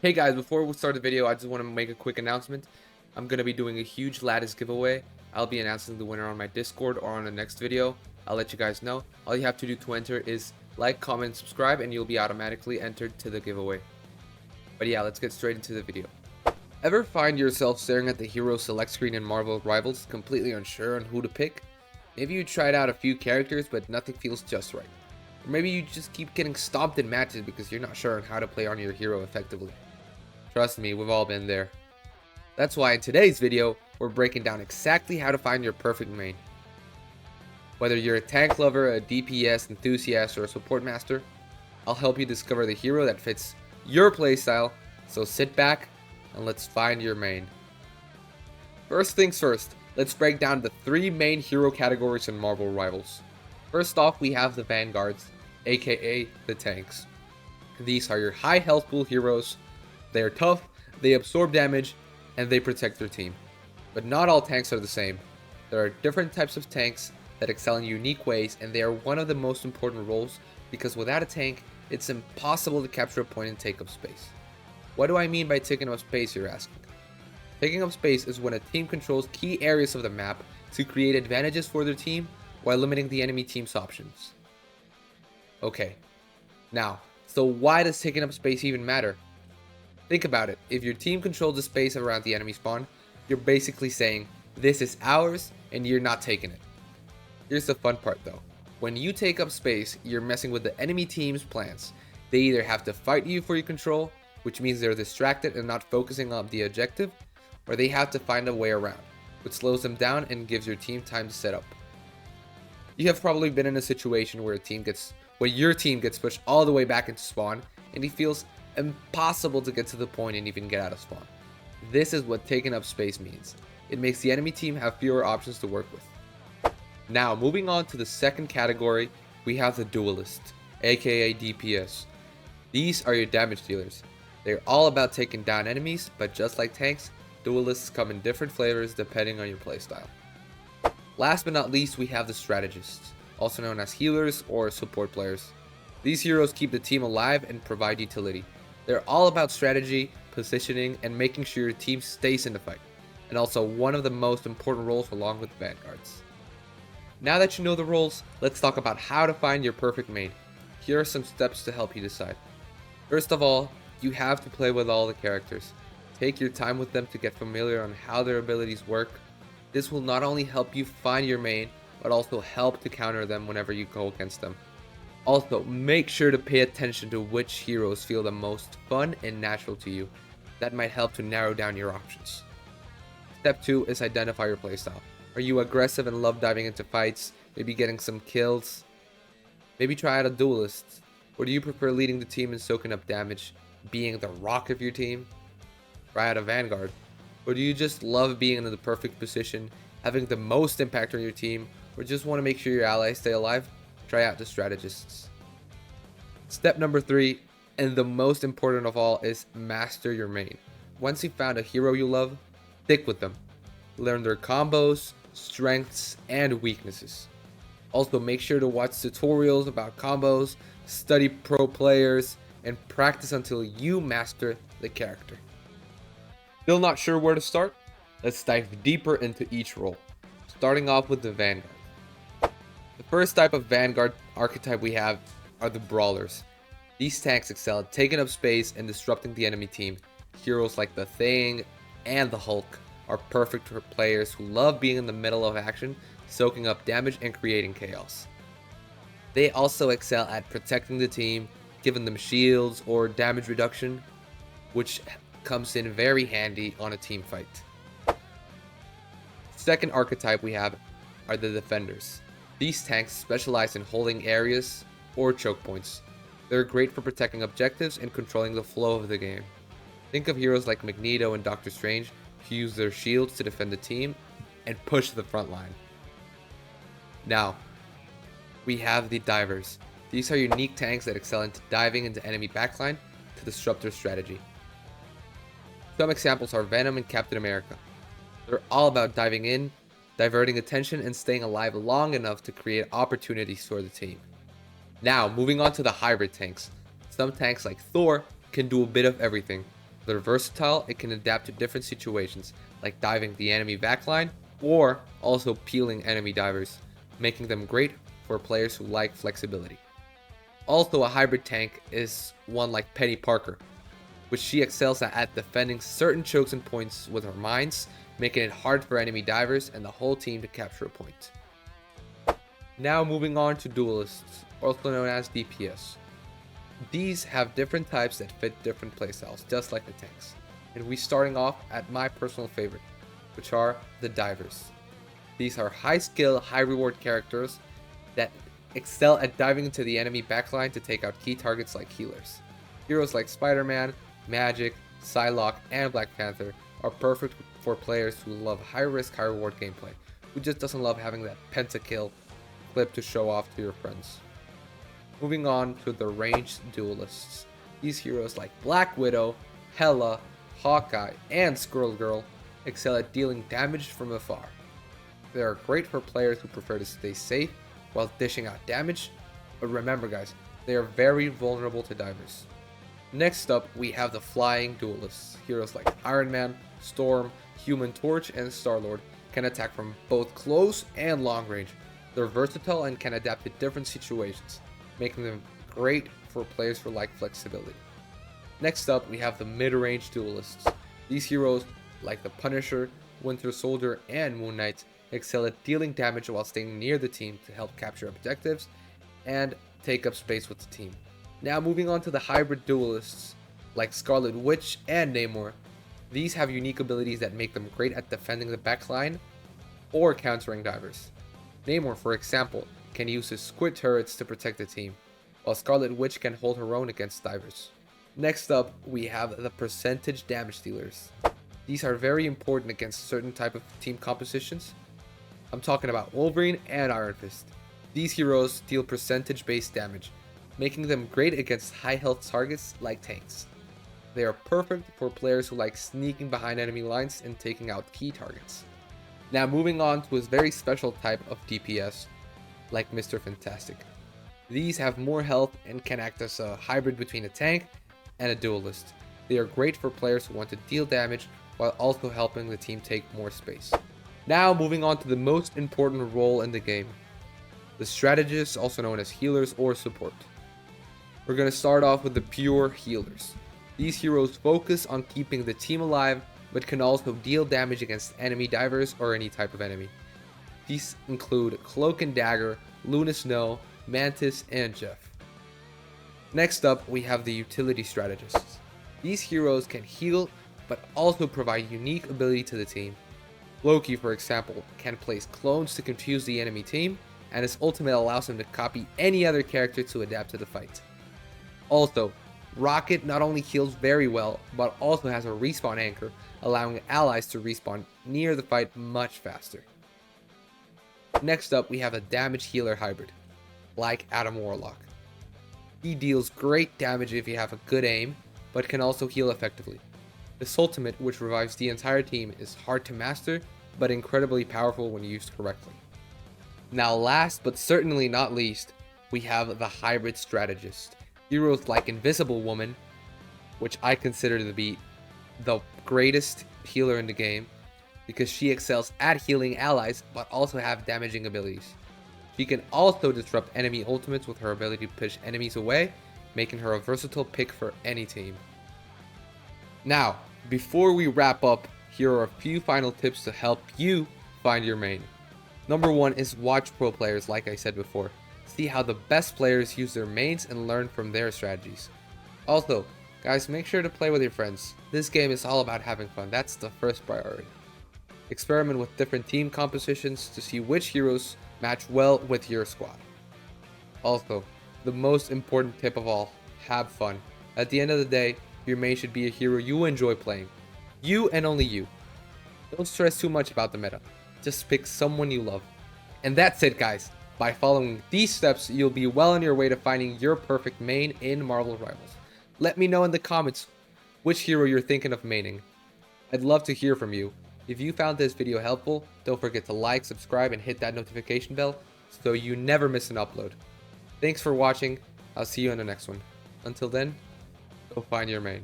Hey guys, before we start the video, I just want to make a quick announcement. I'm going to be doing a huge Lattice giveaway. I'll be announcing the winner on my Discord or on the next video. I'll let you guys know. All you have to do to enter is like, comment, and subscribe, and you'll be automatically entered to the giveaway. But yeah, let's get straight into the video. Ever find yourself staring at the hero select screen in Marvel Rivals, completely unsure on who to pick? Maybe you tried out a few characters, but nothing feels just right. Or maybe you just keep getting stomped in matches because you're not sure on how to play on your hero effectively. Trust me, we've all been there. That's why in today's video, we're breaking down exactly how to find your perfect main. Whether you're a tank lover, a DPS enthusiast, or a support master, I'll help you discover the hero that fits your playstyle, so sit back and let's find your main. First things first, let's break down the three main hero categories in Marvel Rivals. First off, we have the Vanguards, aka the tanks. These are your high health pool heroes. They are tough, they absorb damage, and they protect their team. But not all tanks are the same. There are different types of tanks that excel in unique ways, and they are one of the most important roles because without a tank, it's impossible to capture a point and take up space. What do I mean by taking up space, you're asking? Taking up space is when a team controls key areas of the map to create advantages for their team while limiting the enemy team's options. Okay, now, so why does taking up space even matter? Think about it, if your team controls the space around the enemy spawn, you're basically saying, this is ours and you're not taking it. Here's the fun part though. When you take up space, you're messing with the enemy team's plans. They either have to fight you for your control, which means they're distracted and not focusing on the objective, or they have to find a way around, which slows them down and gives your team time to set up. You have probably been in a situation where your team gets pushed all the way back into spawn, and it feels impossible to get to the point and even get out of spawn. This is what taking up space means. It makes the enemy team have fewer options to work with. Now, moving on to the second category, we have the Duelists, aka DPS. These are your damage dealers. They're all about taking down enemies, but just like tanks, Duelists come in different flavors depending on your playstyle. Last but not least, we have the Strategists, also known as healers or support players. These heroes keep the team alive and provide utility. They're all about strategy, positioning, and making sure your team stays in the fight, and also one of the most important roles along with Vanguards. Now that you know the roles, let's talk about how to find your perfect main. Here are some steps to help you decide. First of all, you have to play with all the characters. Take your time with them to get familiar on how their abilities work. This will not only help you find your main, but also help to counter them whenever you go against them. Also, make sure to pay attention to which heroes feel the most fun and natural to you. That might help to narrow down your options. Step 2 is identify your playstyle. Are you aggressive and love diving into fights, maybe getting some kills? Maybe try out a Duelist. Or do you prefer leading the team and soaking up damage, being the rock of your team? Try out a Vanguard. Or do you just love being in the perfect position, having the most impact on your team, or just want to make sure your allies stay alive? Try out the Strategists. Step number 3, and the most important of all, is master your main. Once you've found a hero you love, stick with them. Learn their combos, strengths, and weaknesses. Also, make sure to watch tutorials about combos, study pro players, and practice until you master the character. Still not sure where to start? Let's dive deeper into each role, starting off with the Vanguard. The first type of Vanguard archetype we have are the brawlers. These tanks excel at taking up space and disrupting the enemy team. Heroes like the Thing and the Hulk are perfect for players who love being in the middle of action, soaking up damage and creating chaos. They also excel at protecting the team, giving them shields or damage reduction, which comes in very handy on a team fight. Second archetype we have are the defenders. These tanks specialize in holding areas or choke points. They're great for protecting objectives and controlling the flow of the game. Think of heroes like Magneto and Doctor Strange who use their shields to defend the team and push the front line. Now, we have the divers. These are unique tanks that excel into diving into enemy backline to disrupt their strategy. Some examples are Venom and Captain America. They're all about diving in, diverting attention, and staying alive long enough to create opportunities for the team. Now, moving on to the hybrid tanks. Some tanks like Thor can do a bit of everything. They're versatile and can adapt to different situations, like diving the enemy backline or also peeling enemy divers, making them great for players who like flexibility. Also, a hybrid tank is one like Penny Parker, which she excels at defending certain chokes and points with her mines, making it hard for enemy divers and the whole team to capture a point. Now moving on to Duelists, also known as DPS. These have different types that fit different playstyles, just like the tanks. And we starting off at my personal favorite, which are the divers. These are high skill, high reward characters that excel at diving into the enemy backline to take out key targets like healers. Heroes like Spider-Man, Magic, Psylocke, and Black Panther are perfect for players who love high risk, high reward gameplay, who just doesn't love having that pentakill clip to show off to your friends. Moving on to the ranged duelists. These heroes like Black Widow, Hela, Hawkeye, and Squirrel Girl excel at dealing damage from afar. They are great for players who prefer to stay safe while dishing out damage, but remember guys, they are very vulnerable to divers. Next up, we have the flying duelists. Heroes like Iron Man, Storm, Human Torch, and Star-Lord can attack from both close and long range. They're versatile and can adapt to different situations, making them great for players who like flexibility. Next up, we have the mid-range duelists. These heroes, like the Punisher, Winter Soldier, and Moon Knight, excel at dealing damage while staying near the team to help capture objectives and take up space with the team. Now moving on to the hybrid duelists, like Scarlet Witch and Namor. These have unique abilities that make them great at defending the backline or countering divers. Namor, for example, can use his squid turrets to protect the team, while Scarlet Witch can hold her own against divers. Next up, we have the percentage damage dealers. These are very important against certain type of team compositions. I'm talking about Wolverine and Iron Fist. These heroes deal percentage based damage, making them great against high health targets like tanks. They are perfect for players who like sneaking behind enemy lines and taking out key targets. Now moving on to a very special type of DPS, like Mr. Fantastic. These have more health and can act as a hybrid between a tank and a duelist. They are great for players who want to deal damage while also helping the team take more space. Now moving on to the most important role in the game, the Strategists, also known as healers or support. We're going to start off with the pure healers. These heroes focus on keeping the team alive, but can also deal damage against enemy divers or any type of enemy. These include Cloak and Dagger, Luna Snow, Mantis, and Jeff. Next up, we have the utility strategists. These heroes can heal, but also provide unique ability to the team. Loki, for example, can place clones to confuse the enemy team, and his ultimate allows him to copy any other character to adapt to the fight. Also, Rocket not only heals very well, but also has a respawn anchor, allowing allies to respawn near the fight much faster. Next up, we have a damage healer hybrid, like Adam Warlock. He deals great damage if you have a good aim, but can also heal effectively. This ultimate, which revives the entire team, is hard to master, but incredibly powerful when used correctly. Now last but certainly not least, we have the hybrid strategist. Heroes like Invisible Woman, which I consider to be the greatest healer in the game, because she excels at healing allies, but also have damaging abilities. She can also disrupt enemy ultimates with her ability to push enemies away, making her a versatile pick for any team. Now, before we wrap up, here are a few final tips to help you find your main. Number 1 is watch pro players, like I said before. See how the best players use their mains and learn from their strategies. Also, guys, make sure to play with your friends. This game is all about having fun. That's the first priority. Experiment with different team compositions to see which heroes match well with your squad. Also, the most important tip of all, have fun. At the end of the day, your main should be a hero you enjoy playing. You and only you. Don't stress too much about the meta. Just pick someone you love. And that's it, guys. By following these steps, you'll be well on your way to finding your perfect main in Marvel Rivals. Let me know in the comments which hero you're thinking of maining. I'd love to hear from you. If you found this video helpful, don't forget to like, subscribe, and hit that notification bell so you never miss an upload. Thanks for watching. I'll see you in the next one. Until then, go find your main.